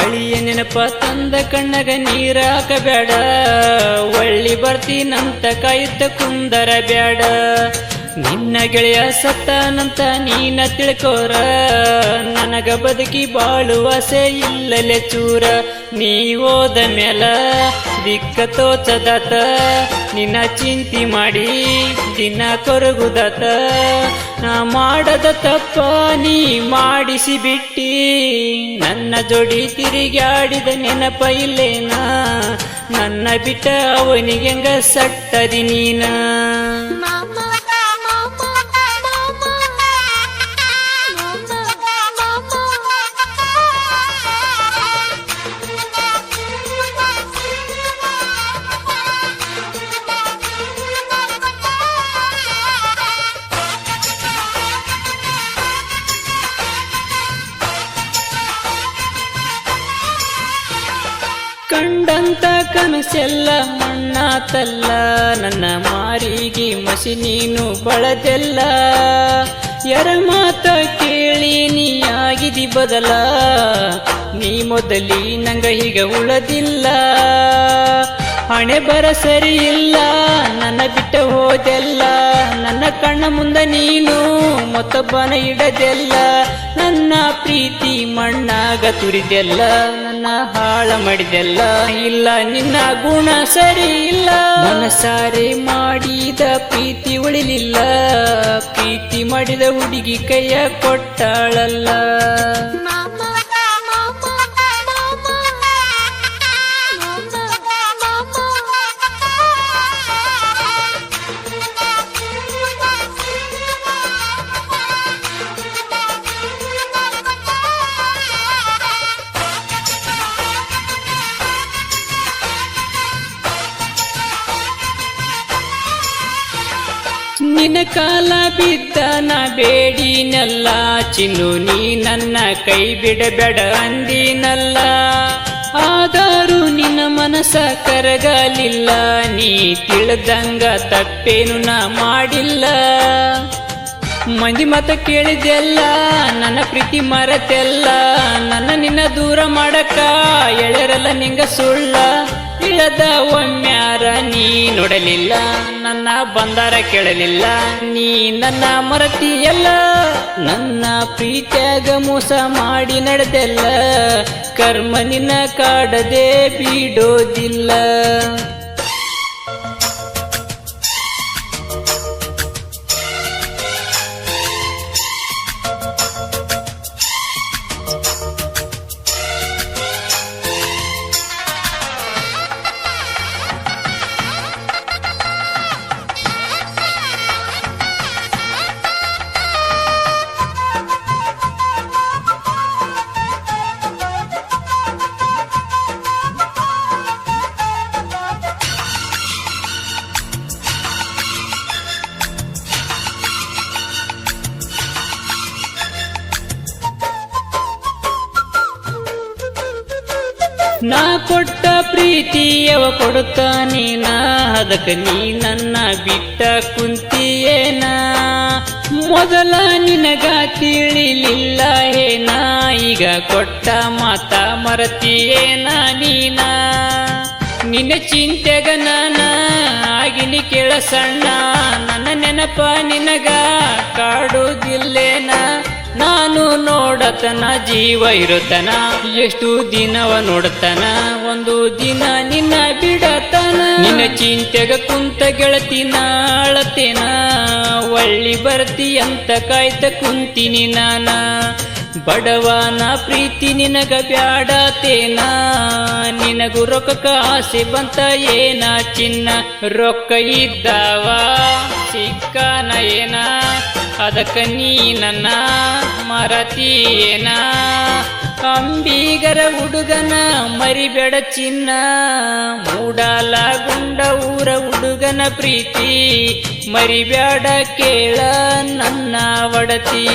ಹಳಿಯ ನೆನಪ ತಂದ ಕಣ್ಣಗ ನೀರ ಹಾಕಬೇಡ, ಒಳ್ಳಿ ಬರ್ತೀನಂತ ಕಾಯುತ್ತ ಕುಂದರ ಬ್ಯಾಡ. ನಿನ್ನ ಗೆಳೆಯ ಸತ್ತಾನಂತ ನೀನ ತಿಳ್ಕೋರ, ನನಗ ಬದುಕಿ ಬಾಳುವ ಆಸೆ ಇಲ್ಲಲೆ ಚೂರ. ನೀ ಹೋದ ಮೇಲ ದಿಕ್ಕ ತೋಚದಾತ, ನಿನ್ನ ಚಿಂತಿ ಮಾಡಿ ದಿನ ಕೊರಗುದಾತ. ನಾ ಮಾಡದ ತಪ್ಪ ನೀ ಮಾಡಿಸಿ ಬಿಟ್ಟಿ, ನನ್ನ ಜೋಡಿ ತಿರುಗಾಡಿದ ನೆನಪ ಇಲ್ಲೇನಾ? ನನ್ನ ಬಿಟ್ಟ ಅವನಿಗೆಂಗ ಸಟ್ಟದಿ ನೀನ. ಕಂಡಂತ ಕನಸೆಲ್ಲ ಮಣ್ಣಾತಲ್ಲ, ನನ್ನ ಮಾರಿಗೆ ಮಸಿ ನೀನು ಬಳದೆಲ್ಲ. ಯಾರ ಮಾತ ಕೇಳಿ ನೀ ಆಗಿದಿ ಬದಲ, ನೀ ಮೊದಲಿ ನಂಗ ಹೀಗ ಉಳದಿಲ್ಲ. ಹಣೆ ಬರ ಸರಿ ಇಲ್ಲ, ನನ್ನ ಬಿಟ್ಟ ಹೋದೆಲ್ಲ. ನನ್ನ ಕಣ್ಣ ಮುಂದ ನೀನು ಮತ್ತೊಬ್ಬನ ಇಡದೆಲ್ಲ. ನನ್ನ ಪ್ರೀತಿ ಮಣ್ಣಾಗ ತುರಿದೆಲ್ಲ, ನನ್ನ ಹಾಳ ಮಾಡಿದೆಲ್ಲ. ಇಲ್ಲ ನಿನ್ನ ಗುಣ ಸರಿ ಇಲ್ಲ, ಮನಸಾರೆ ಮಾಡಿದ ಪ್ರೀತಿ ಉಳಿಲಿಲ್ಲ. ಪ್ರೀತಿ ಮಾಡಿದ ಹುಡುಗಿ ಕೈಯ ಕೊಟ್ಟಾಳಲ್ಲ. ನಿನ್ನ ಕಾಲ ಬಿದ್ದ ನಾ ಬೇಡಿನಲ್ಲ, ಚಿನ್ನು ನೀ ನನ್ನ ಕೈ ಬಿಡಬೇಡ ಅಂದಿನಲ್ಲ. ಆದರೂ ನಿನ್ನ ಮನಸ ಕರಗಲಿಲ್ಲ, ನೀ ತಿಳಿದಂಗ ತಪ್ಪೇನು ನಾ ಮಾಡಿಲ್ಲ. ಮಂದಿ ಮತ ಕೇಳಿದೆಲ್ಲ, ನನ್ನ ಪ್ರೀತಿ ಮರೆತೆಲ್ಲ. ನನ್ನ ನಿನ್ನ ದೂರ ಮಾಡಕ ಎಳೆರಲ್ಲ ನಿಂಗ ಸುಳ್ಳ. ಇಳದ ಒಮ್ಮ್ಯಾರ ನೀ ನೋಡಲಿಲ್ಲ, ನನ್ನ ಬಂದಾರ ಕೇಳಲಿಲ್ಲ. ನೀ ನನ್ನ ಮರತಿಯಲ್ಲ, ನನ್ನ ಪ್ರೀತಿಯಾಗ ಮೋಸ ಮಾಡಿ ನಡೆದೆಲ್ಲ. ಕರ್ಮ ನಿನ್ನ ಕಾಡದೆ ಬಿಡೋದಿಲ್ಲ. ನಾ ಕೊಟ್ಟ ಪ್ರೀತಿಯವ ಕೊಡುತ್ತಾನೇನ, ಅದಕ್ಕೆ ನೀ ನನ್ನ ಬಿಟ್ಟ ಕುಂತಿಯೇನ. ಮೊದಲ ನಿನಗ ತಿಳಿಲಿಲ್ಲ ಏನ, ಈಗ ಕೊಟ್ಟ ಮಾತ ಮರತಿಯೇನ ನೀನ. ನಿನ್ನ ಚಿಂತೆಗ ನಾನ ಆಗಿನಿ ಕೇಳ ಸಣ್ಣ, ನನ್ನ ನೆನಪ ನಿನಗ ಕಾಡುವುದಿಲ್ಲೇನ. ನಾನು ನೋಡತನ ಜೀವ ಇರುತ್ತನ, ಎಷ್ಟು ದಿನವ ನೋಡತನ, ಒಂದು ದಿನ ನಿನ್ನ ಬಿಡತನ. ನಿನ್ನ ಚಿಂತೆಗ ಕುಂತ ಗೆಳತಿನ ಅಳತೇನ, ಒಳ್ಳಿ ಬರ್ತಿ ಅಂತ ಕಾಯ್ತ ಕುಂತೀನಿ ನಾನ. ಬಡವನ ಪ್ರೀತಿ ನಿನಗ ಬ್ಯಾಡತೇನ, ನಿನಗೂ ರೊಕ್ಕ ಆಸೆ ಬಂತ ಏನ ಚಿನ್ನ. ರೊಕ್ಕ ಇದ್ದಾವ ಸಿಕ್ಕನ ಏನ, ಅದಕ್ಕ ನೀ ನನ್ನ ಮರತಿಯೇನ. ಅಂಬಿಗರ ಹುಡುಗನ ಮರಿಬೇಡ ಚಿನ್ನ, ಮೂಡಲಗುಂಡ ಊರ ಹುಡುಗನ ಪ್ರೀತಿ ಮರಿಬೇಡ ಕೇಳ ನನ್ನ ಒಡತಿ.